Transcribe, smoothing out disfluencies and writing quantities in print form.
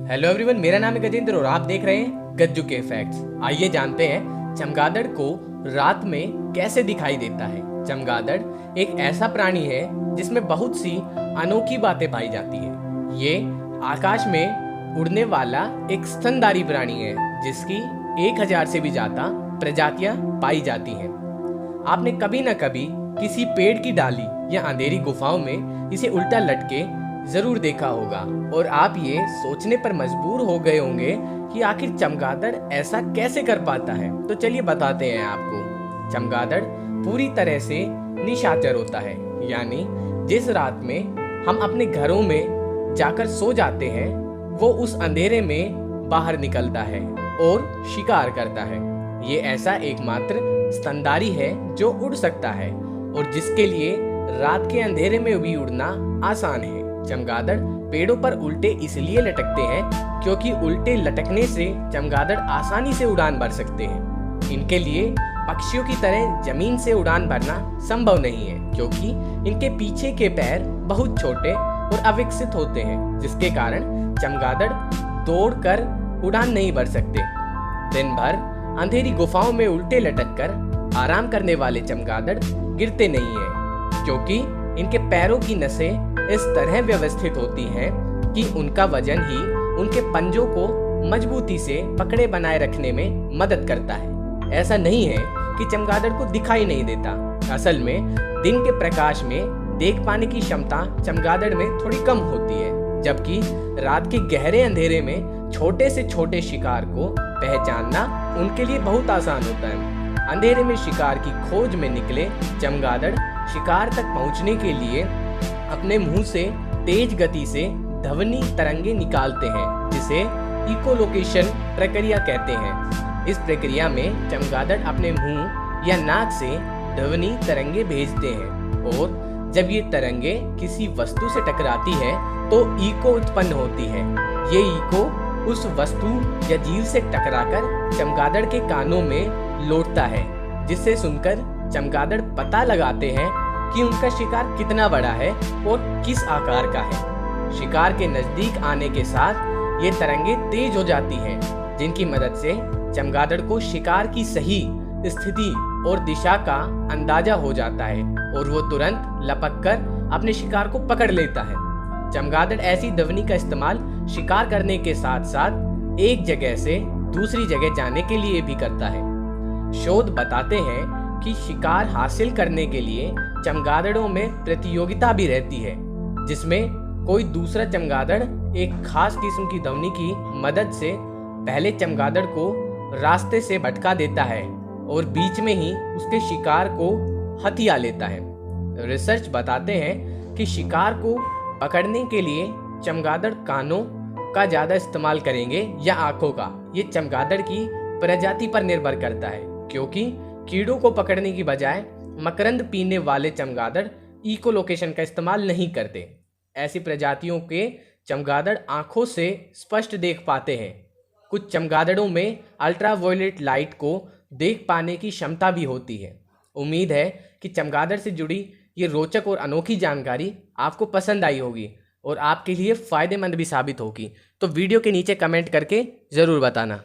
Hello everyone, मेरा नाम है गजेंद्र और आप देख रहे हैं गज्जू के फैक्ट्स। आइए जानते हैं चमगादड़ को रात में कैसे दिखाई देता है। चमगादड़ एक ऐसा प्राणी है जिसमें बहुत सी अनोखी बातें पाई जाती हैं। ये आकाश में उड़ने वाला एक स्तनधारी प्राणी है जिसकी 1000 से भी ज्यादा प्रजातियां पाई जाती हैं। आपने कभी न कभी किसी पेड़ की डाली या अंधेरी गुफाओं में इसे उल्टा लटके जरूर देखा होगा और आप ये सोचने पर मजबूर हो गए होंगे कि आखिर चमगादड़ ऐसा कैसे कर पाता है। तो चलिए बताते हैं आपको। चमगादड़ पूरी तरह से निशाचर होता है, यानी जिस रात में हम अपने घरों में जाकर सो जाते हैं वो उस अंधेरे में बाहर निकलता है और शिकार करता है। ये ऐसा एकमात्र स्तनधारी है जो उड़ सकता है और जिसके लिए रात के अंधेरे में भी उड़ना आसान है। चमगादड़ पेड़ों पर उल्टे इसलिए लटकते हैं क्योंकि उल्टे लटकने से चमगादड़ आसानी से उड़ान भर सकते हैं। इनके लिए पक्षियों की तरह जमीन से उड़ान भरना संभव नहीं है क्योंकि इनके पीछे के पैर बहुत छोटे और अविकसित होते हैं, जिसके कारण चमगादड़ दौड़कर उड़ान नहीं भर सकते। दिन भर अंधेरी गुफाओं में उल्टे लटककर आराम करने वाले चमगादड़ गिरते नहीं हैं क्योंकि इनके पैरों की नसें इस तरह व्यवस्थित होती हैं कि उनका वजन ही उनके पंजों को मजबूती से पकड़े बनाए रखने में मदद करता है। ऐसा नहीं है कि चमगादड़ को दिखाई नहीं देता। असल में दिन के प्रकाश में देख पाने की क्षमता चमगादड़ में थोड़ी कम होती है, जबकि रात के गहरे अंधेरे में छोटे से छोटे शिकार को पहचानना उनके लिए बहुत आसान होता है। अंधेरे में शिकार की खोज में निकले चमगादड़ शिकार तक पहुंचने के लिए अपने मुंह से तेज गति से ध्वनि तरंगे निकालते हैं, जिसे इकोलोकेशन प्रक्रिया कहते हैं। इस प्रक्रिया में चमगादड़ अपने मुंह या नाक से ध्वनि तरंगे भेजते हैं और जब ये तरंगे किसी वस्तु से टकराती है तो इको उत्पन्न होती है। ये इको उस वस्तु या जीव से टकराकर चमगादड़ के कानों में लौटता है, जिससे सुनकर चमगादड़ पता लगाते हैं कि उनका शिकार कितना बड़ा है और किस आकार का है। शिकार के नजदीक आने के साथ ये तरंगे तेज हो जाती हैं, जिनकी मदद से चमगादड़ को शिकार की सही स्थिति और दिशा का अंदाजा हो जाता है और वो तुरंत लपककर अपने शिकार को पकड़ लेता है। चमगादड़ ऐसी ध्वनि का इस्तेमाल शिकार करने के साथ साथ एक जगह से दूसरी जगह जाने के लिए भी करता है। शोध बताते हैं कि शिकार हासिल करने के लिए चमगादड़ों में प्रतियोगिता भी रहती है, जिसमें कोई दूसरा चमगादड़ एक खास किस्म की ध्वनि की मदद से पहले चमगादड़ को रास्ते से भटका देता है और बीच में ही उसके शिकार को हथिया लेता है। रिसर्च बताते हैं कि शिकार को पकड़ने के लिए चमगादड़ कानों का ज्यादा इस्तेमाल करेंगे या आंखों का। ये चमगादड़ की प्रजाति पर निर्भर करता है, क्योंकि कीड़ों को पकड़ने की बजाय मकरंद पीने वाले चमगादड़ इकोलोकेशन का इस्तेमाल नहीं करते। ऐसी प्रजातियों के चमगादड़ आंखों से स्पष्ट देख पाते हैं। कुछ चमगादड़ों में अल्ट्रावायलेट लाइट को देख पाने की क्षमता भी होती है। उम्मीद है कि चमगादड़ से जुड़ी ये रोचक और अनोखी जानकारी आपको पसंद आई होगी और आपके लिए फ़ायदेमंद भी साबित होगी। तो वीडियो के नीचे कमेंट करके ज़रूर बताना।